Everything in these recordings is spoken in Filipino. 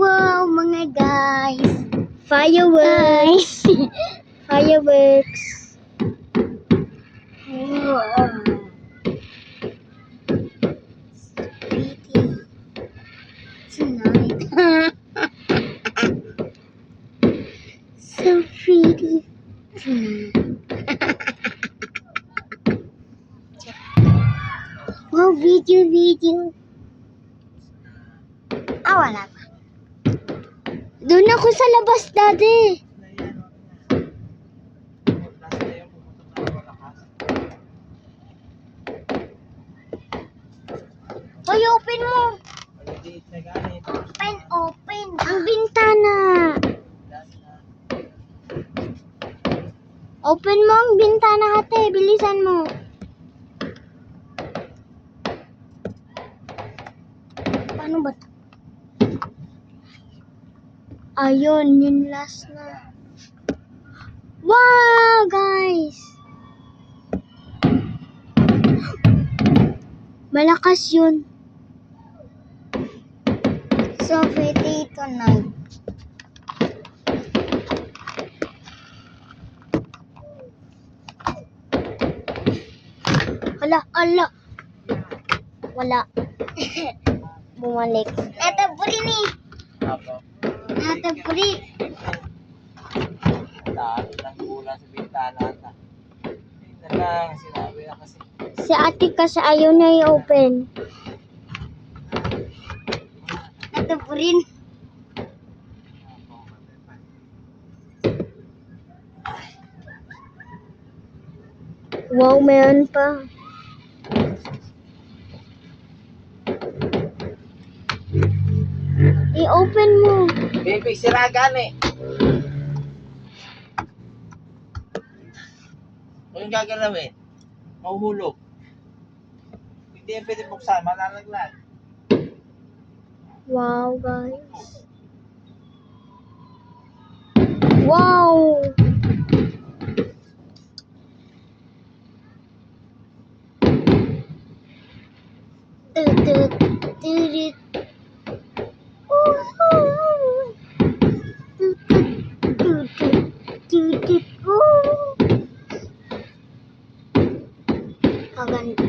Wow, mga guys. Fireworks. Fireworks. Wow. Pretty. Tonight. So pretty. Tonight. Wow, video. Wala pa. Doon ako sa labas, Daddy. Hoy, open mo. Open. Ang bintana. Open mo ang bintana, ate. Bilisan mo. Paano ba? Ayun, yun last na. Wow, guys! Malakas yun. So pretty tonight. Ala. Wala. Bumalik. Ito, Buri ni. Ito, Buri. Dami ng kulang sa bintana na. Ito lang, sinabi na kasi. Si ate kasi ayaw na i-open. Ito, Buri. Wow, mayroon pa. I-open mo. Baby, siragan eh. Anong gagalawin? Mahuhulog. Hindi yan pwede buksan, malalaglag. Wow, guys. Wow! Kaganda.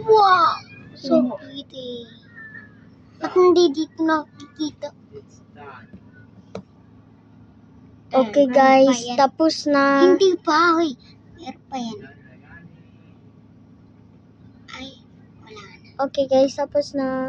Wow! So pretty. Ba't hindi dito nakikita? Okay guys, tapos na. Hindi pa, hoy. Meron pa yan. Ay, wala na. Okay guys, tapos na.